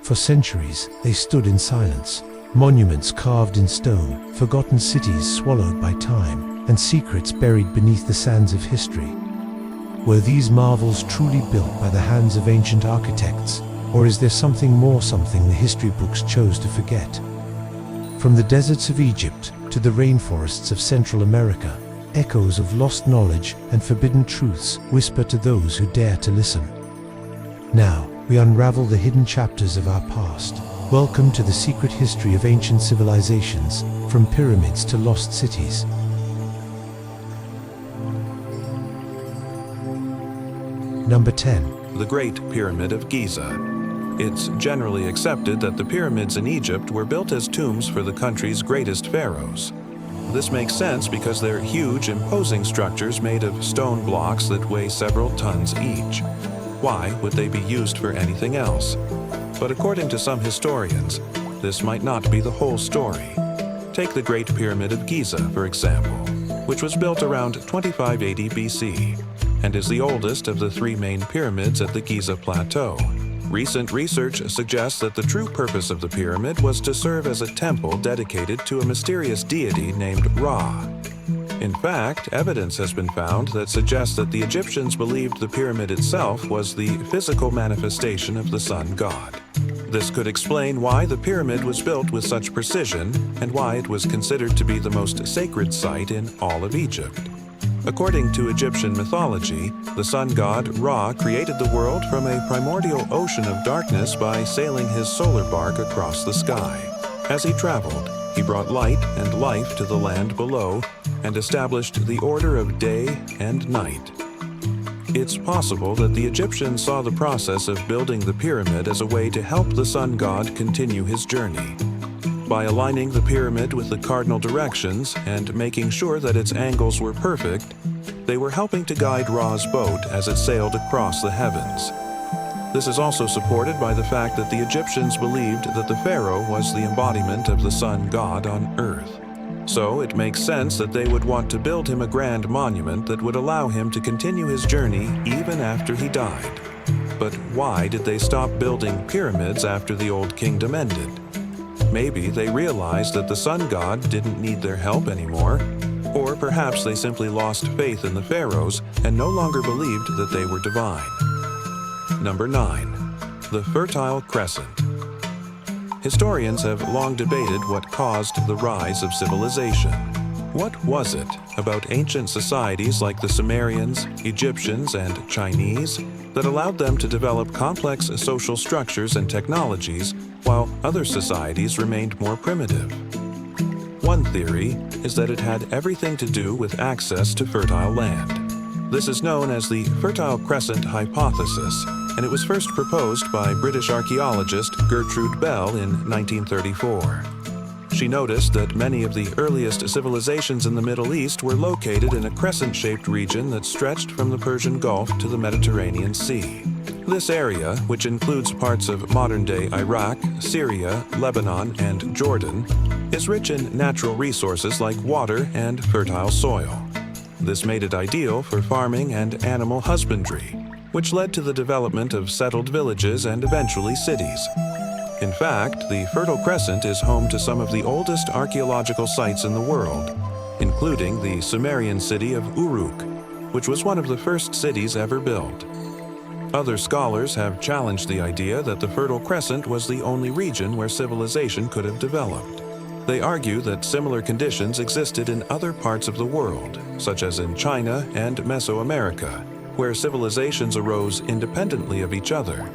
For centuries, they stood in silence. Monuments carved in stone, forgotten cities swallowed by time, and secrets buried beneath the sands of history. Were these marvels truly built by the hands of ancient architects, or is there something more, something the history books chose to forget? From the deserts of Egypt to the rainforests of Central America, echoes of lost knowledge and forbidden truths whisper to those who dare to listen. Now, we unravel the hidden chapters of our past. Welcome to the secret history of ancient civilizations, from pyramids to lost cities. Number 10. The Great Pyramid of Giza. It's generally accepted that the pyramids in Egypt were built as tombs for the country's greatest pharaohs. This makes sense because they're huge, imposing structures made of stone blocks that weigh several tons each. Why would they be used for anything else? But according to some historians, this might not be the whole story. Take the Great Pyramid of Giza, for example, which was built around 2580 BC and is the oldest of the three main pyramids at the Giza Plateau. Recent research suggests that the true purpose of the pyramid was to serve as a temple dedicated to a mysterious deity named Ra. In fact, evidence has been found that suggests that the Egyptians believed the pyramid itself was the physical manifestation of the sun god. This could explain why the pyramid was built with such precision and why it was considered to be the most sacred site in all of Egypt. According to Egyptian mythology, the sun god Ra created the world from a primordial ocean of darkness by sailing his solar bark across the sky. As he traveled, he brought light and life to the land below and established the order of day and night. It's possible that the Egyptians saw the process of building the pyramid as a way to help the sun god continue his journey. By aligning the pyramid with the cardinal directions and making sure that its angles were perfect, they were helping to guide Ra's boat as it sailed across the heavens. This is also supported by the fact that the Egyptians believed that the pharaoh was the embodiment of the sun god on earth. So it makes sense that they would want to build him a grand monument that would allow him to continue his journey even after he died. But why did they stop building pyramids after the Old Kingdom ended? Maybe they realized that the sun god didn't need their help anymore, or perhaps they simply lost faith in the pharaohs and no longer believed that they were divine. Number 9. The Fertile Crescent. Historians have long debated what caused the rise of civilization. What was it about ancient societies like the Sumerians, Egyptians, and Chinese that allowed them to develop complex social structures and technologies while other societies remained more primitive? One theory is that it had everything to do with access to fertile land. This is known as the Fertile Crescent hypothesis, and it was first proposed by British archaeologist Gertrude Bell in 1934. She noticed that many of the earliest civilizations in the Middle East were located in a crescent-shaped region that stretched from the Persian Gulf to the Mediterranean Sea. This area, which includes parts of modern-day Iraq, Syria, Lebanon, and Jordan, is rich in natural resources like water and fertile soil. This made it ideal for farming and animal husbandry, which led to the development of settled villages and eventually cities. In fact, the Fertile Crescent is home to some of the oldest archaeological sites in the world, including the Sumerian city of Uruk, which was one of the first cities ever built. Other scholars have challenged the idea that the Fertile Crescent was the only region where civilization could have developed. They argue that similar conditions existed in other parts of the world, such as in China and Mesoamerica, where civilizations arose independently of each other.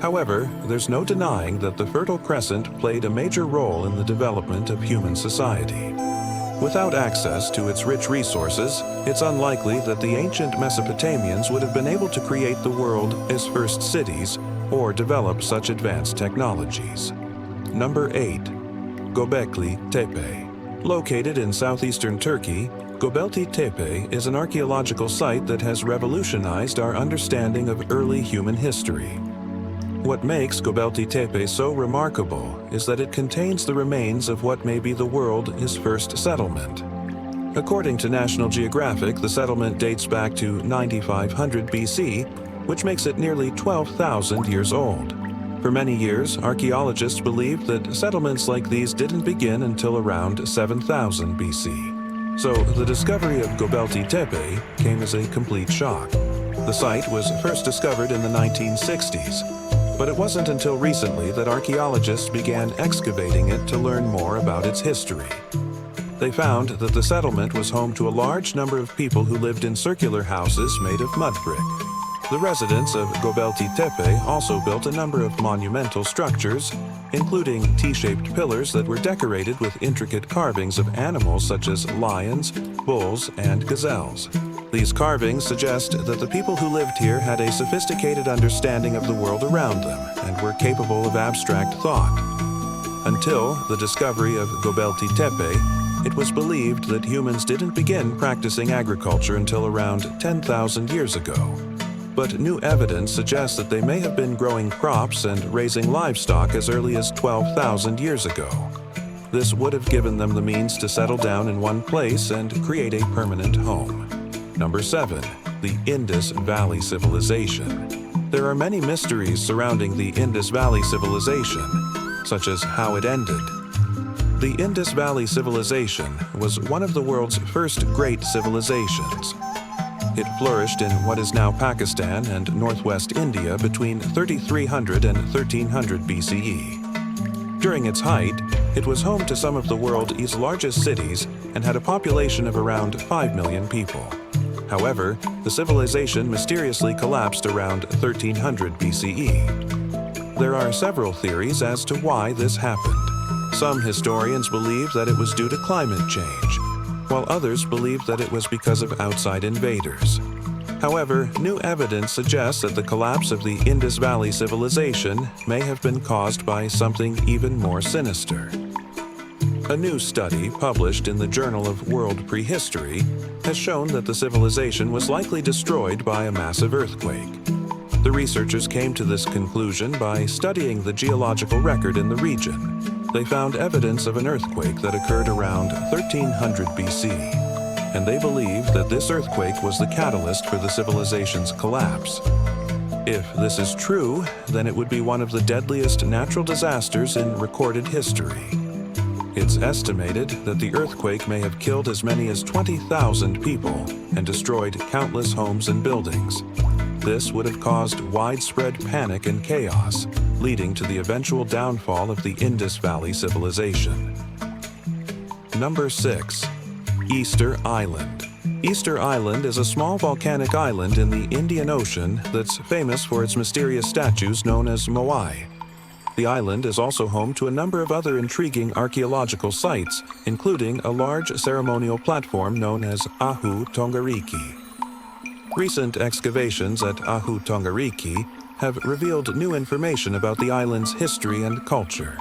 However, there's no denying that the Fertile Crescent played a major role in the development of human society. Without access to its rich resources, it's unlikely that the ancient Mesopotamians would have been able to create the world as first cities or develop such advanced technologies. Number 8. Göbekli Tepe. Located in southeastern Turkey, Göbekli Tepe is an archaeological site that has revolutionized our understanding of early human history. What makes Göbekli Tepe so remarkable is that it contains the remains of what may be the world's first settlement. According to National Geographic, the settlement dates back to 9500 BC, which makes it nearly 12,000 years old. For many years, archaeologists believed that settlements like these didn't begin until around 7000 BC. So the discovery of Göbekli Tepe came as a complete shock. The site was first discovered in the 1960s, but it wasn't until recently that archaeologists began excavating it to learn more about its history. They found that the settlement was home to a large number of people who lived in circular houses made of mud brick. The residents of Göbekli Tepe also built a number of monumental structures, including T-shaped pillars that were decorated with intricate carvings of animals such as lions, bulls, and gazelles. These carvings suggest that the people who lived here had a sophisticated understanding of the world around them and were capable of abstract thought. Until the discovery of Göbekli Tepe, it was believed that humans didn't begin practicing agriculture until around 10,000 years ago. But new evidence suggests that they may have been growing crops and raising livestock as early as 12,000 years ago. This would have given them the means to settle down in one place and create a permanent home. Number 7. The Indus Valley Civilization. There are many mysteries surrounding the Indus Valley Civilization, such as how it ended. The Indus Valley Civilization was one of the world's first great civilizations. It flourished in what is now Pakistan and northwest India between 3300 and 1300 BCE. During its height, it was home to some of the world's largest cities and had a population of around 5 million people. However, the civilization mysteriously collapsed around 1300 BCE. There are several theories as to why this happened. Some historians believe that it was due to climate change, while others believe that it was because of outside invaders. However, new evidence suggests that the collapse of the Indus Valley Civilization may have been caused by something even more sinister. A new study published in the Journal of World Prehistory has shown that the civilization was likely destroyed by a massive earthquake. The researchers came to this conclusion by studying the geological record in the region. They found evidence of an earthquake that occurred around 1300 BC, and they believe that this earthquake was the catalyst for the civilization's collapse. If this is true, then it would be one of the deadliest natural disasters in recorded history. It's estimated that the earthquake may have killed as many as 20,000 people and destroyed countless homes and buildings. This would have caused widespread panic and chaos, leading to the eventual downfall of the Indus Valley Civilization. Number 6. Easter Island. Easter Island is a small volcanic island in the Indian Ocean that's famous for its mysterious statues known as moai. The island is also home to a number of other intriguing archaeological sites, including a large ceremonial platform known as Ahu Tongariki. Recent excavations at Ahu Tongariki have revealed new information about the island's history and culture.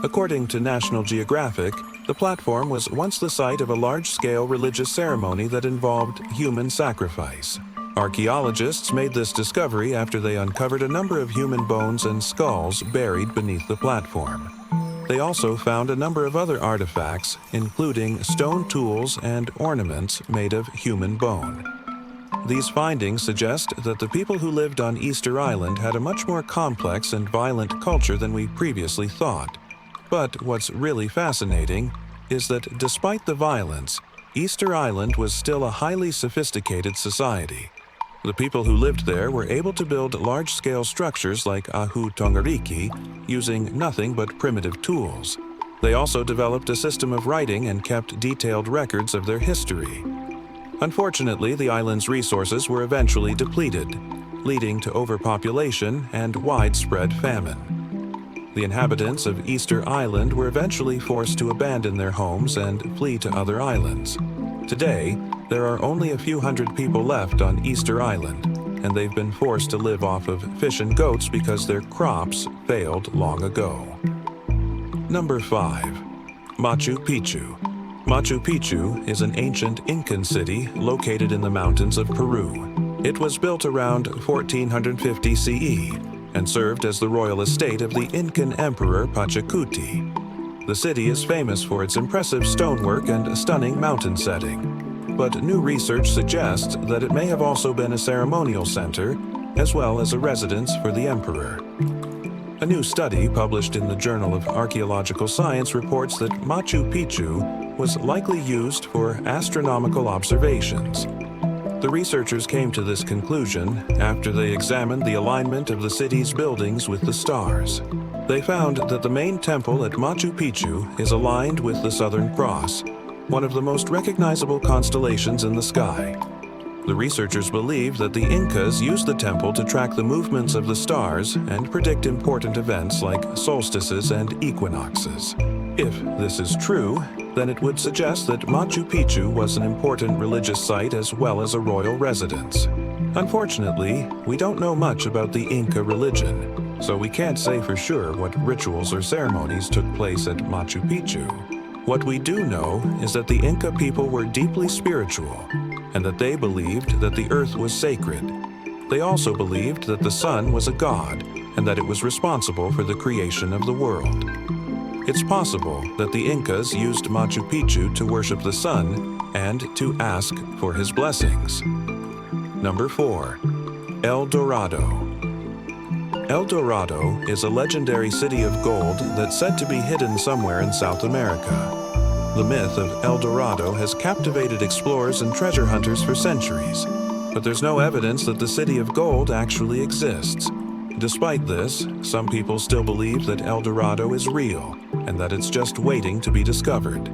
According to National Geographic, the platform was once the site of a large-scale religious ceremony that involved human sacrifice. Archaeologists made this discovery after they uncovered a number of human bones and skulls buried beneath the platform. They also found a number of other artifacts, including stone tools and ornaments made of human bone. These findings suggest that the people who lived on Easter Island had a much more complex and violent culture than we previously thought. But what's really fascinating is that despite the violence, Easter Island was still a highly sophisticated society. The people who lived there were able to build large-scale structures like Ahu Tongariki using nothing but primitive tools. They also developed a system of writing and kept detailed records of their history. Unfortunately, the island's resources were eventually depleted, leading to overpopulation and widespread famine. The inhabitants of Easter Island were eventually forced to abandon their homes and flee to other islands. Today, there are only a few hundred people left on Easter Island, and they've been forced to live off of fish and goats because their crops failed long ago. Number 5. Machu Picchu. Machu Picchu is an ancient Incan city located in the mountains of Peru. It was built around 1450 CE and served as the royal estate of the Incan Emperor Pachacuti. The city is famous for its impressive stonework and stunning mountain setting, but new research suggests that it may have also been a ceremonial center as well as a residence for the emperor. A new study published in the Journal of Archaeological Science reports that Machu Picchu was likely used for astronomical observations. The researchers came to this conclusion after they examined the alignment of the city's buildings with the stars. They found that the main temple at Machu Picchu is aligned with the Southern Cross, one of the most recognizable constellations in the sky. The researchers believe that the Incas used the temple to track the movements of the stars and predict important events like solstices and equinoxes. If this is true, then it would suggest that Machu Picchu was an important religious site as well as a royal residence. Unfortunately, we don't know much about the Inca religion, so we can't say for sure what rituals or ceremonies took place at Machu Picchu. What we do know is that the Inca people were deeply spiritual, and that they believed that the earth was sacred. They also believed that the sun was a god, and that it was responsible for the creation of the world. It's possible that the Incas used Machu Picchu to worship the sun and to ask for his blessings. Number 4. El Dorado. El Dorado is a legendary city of gold that's said to be hidden somewhere in South America. The myth of El Dorado has captivated explorers and treasure hunters for centuries, but there's no evidence that the city of gold actually exists. Despite this, some people still believe that El Dorado is real and that it's just waiting to be discovered.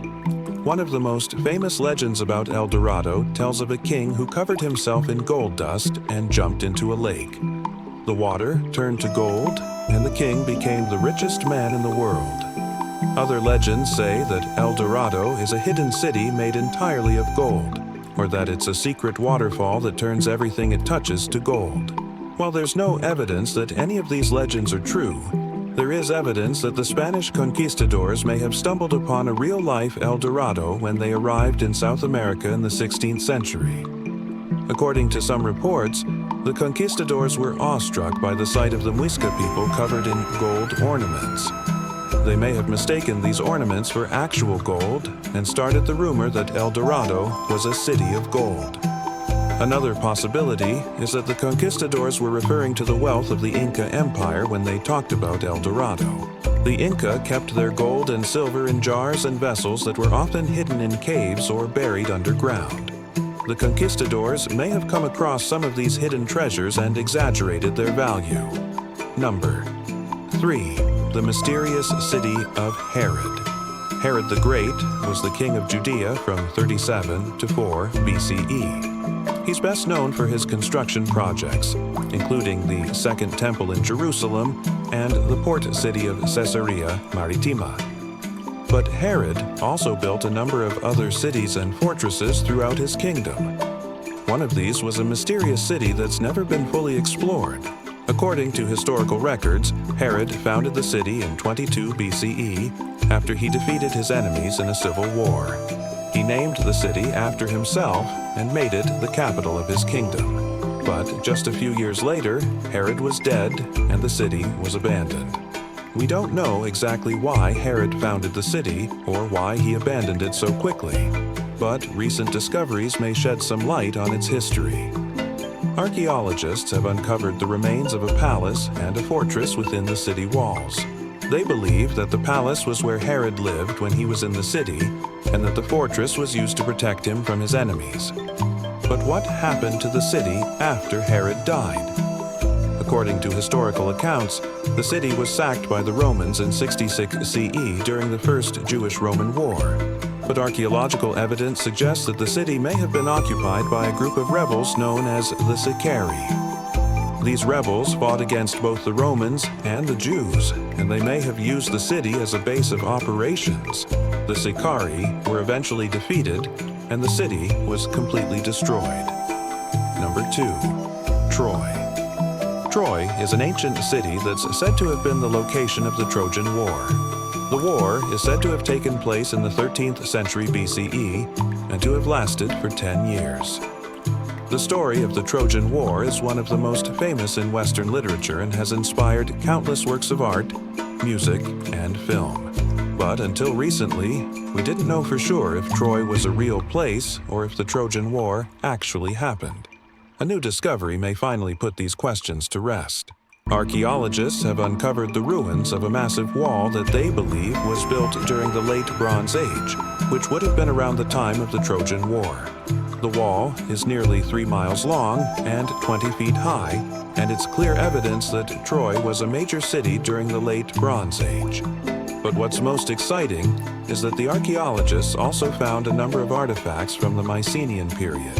One of the most famous legends about El Dorado tells of a king who covered himself in gold dust and jumped into a lake. The water turned to gold, and the king became the richest man in the world. Other legends say that El Dorado is a hidden city made entirely of gold, or that it's a secret waterfall that turns everything it touches to gold. While there's no evidence that any of these legends are true, there is evidence that the Spanish conquistadors may have stumbled upon a real-life El Dorado when they arrived in South America in the 16th century. According to some reports, the conquistadors were awestruck by the sight of the Muisca people covered in gold ornaments. They may have mistaken these ornaments for actual gold and started the rumor that El Dorado was a city of gold. Another possibility is that the conquistadors were referring to the wealth of the Inca Empire when they talked about El Dorado. The Inca kept their gold and silver in jars and vessels that were often hidden in caves or buried underground. The conquistadors may have come across some of these hidden treasures and exaggerated their value. Number 3. The mysterious city of Herod. Herod the Great was the king of Judea from 37 to 4 BCE. He's best known for his construction projects, including the Second Temple in Jerusalem and the port city of Caesarea Maritima. But Herod also built a number of other cities and fortresses throughout his kingdom. One of these was a mysterious city that's never been fully explored. According to historical records, Herod founded the city in 22 BCE after he defeated his enemies in a civil war. He named the city after himself and made it the capital of his kingdom. But just a few years later, Herod was dead and the city was abandoned. We don't know exactly why Herod founded the city or why he abandoned it so quickly, but recent discoveries may shed some light on its history. Archaeologists have uncovered the remains of a palace and a fortress within the city walls. They believe that the palace was where Herod lived when he was in the city, and that the fortress was used to protect him from his enemies. But what happened to the city after Herod died? According to historical accounts, the city was sacked by the Romans in 66 CE during the First Jewish-Roman War. But archaeological evidence suggests that the city may have been occupied by a group of rebels known as the Sicarii. These rebels fought against both the Romans and the Jews, and they may have used the city as a base of operations. The Sicarii were eventually defeated, and the city was completely destroyed. Number 2. Troy. Troy is an ancient city that's said to have been the location of the Trojan War. The war is said to have taken place in the 13th century BCE and to have lasted for 10 years. The story of the Trojan War is one of the most famous in Western literature and has inspired countless works of art, music, and film. But until recently, we didn't know for sure if Troy was a real place or if the Trojan War actually happened. A new discovery may finally put these questions to rest. Archaeologists have uncovered the ruins of a massive wall that they believe was built during the late Bronze Age, which would have been around the time of the Trojan War. The wall is nearly 3 miles long and 20 feet high, and it's clear evidence that Troy was a major city during the late Bronze Age. But what's most exciting is that the archaeologists also found a number of artifacts from the Mycenaean period,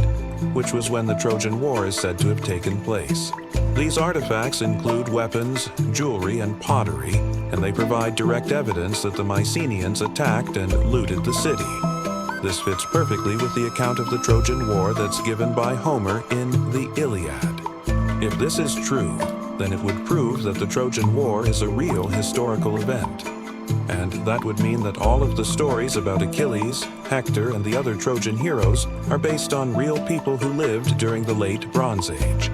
which was when the Trojan War is said to have taken place. These artifacts include weapons, jewelry, and pottery, and they provide direct evidence that the Mycenaeans attacked and looted the city. This fits perfectly with the account of the Trojan War that's given by Homer in the Iliad. If this is true, then it would prove that the Trojan War is a real historical event. And that would mean that all of the stories about Achilles, Hector, and the other Trojan heroes are based on real people who lived during the late Bronze Age.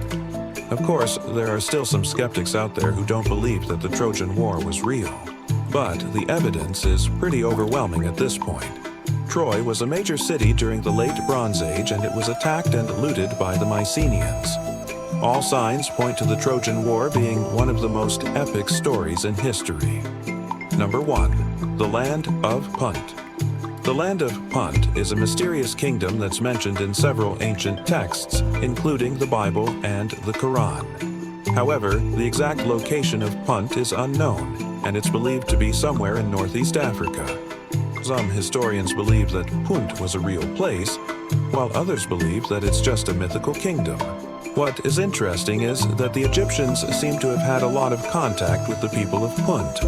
Of course, there are still some skeptics out there who don't believe that the Trojan War was real. But the evidence is pretty overwhelming at this point. Troy was a major city during the late Bronze Age, and it was attacked and looted by the Mycenaeans. All signs point to the Trojan War being one of the most epic stories in history. Number 1. The Land of Punt. The land of Punt is a mysterious kingdom that's mentioned in several ancient texts, including the Bible and the Quran. However, the exact location of Punt is unknown, and it's believed to be somewhere in Northeast Africa. Some historians believe that Punt was a real place, while others believe that it's just a mythical kingdom. What is interesting is that the Egyptians seem to have had a lot of contact with the people of Punt.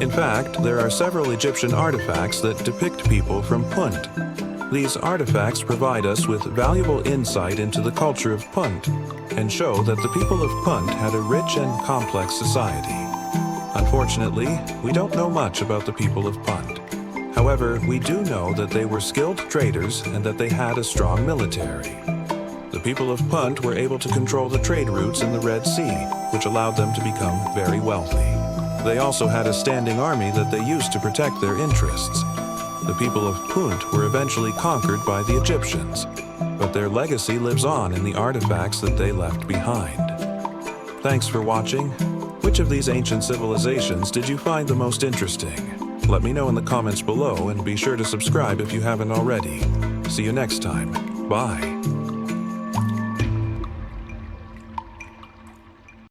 In fact, there are several Egyptian artifacts that depict people from Punt. These artifacts provide us with valuable insight into the culture of Punt and show that the people of Punt had a rich and complex society. Unfortunately, we don't know much about the people of Punt. However, we do know that they were skilled traders and that they had a strong military. The people of Punt were able to control the trade routes in the Red Sea, which allowed them to become very wealthy. They also had a standing army that they used to protect their interests. The people of Punt were eventually conquered by the Egyptians, but their legacy lives on in the artifacts that they left behind. Thanks for watching. Which of these ancient civilizations did you find the most interesting? Let me know in the comments below, and be sure to subscribe if you haven't already. See you next time. Bye.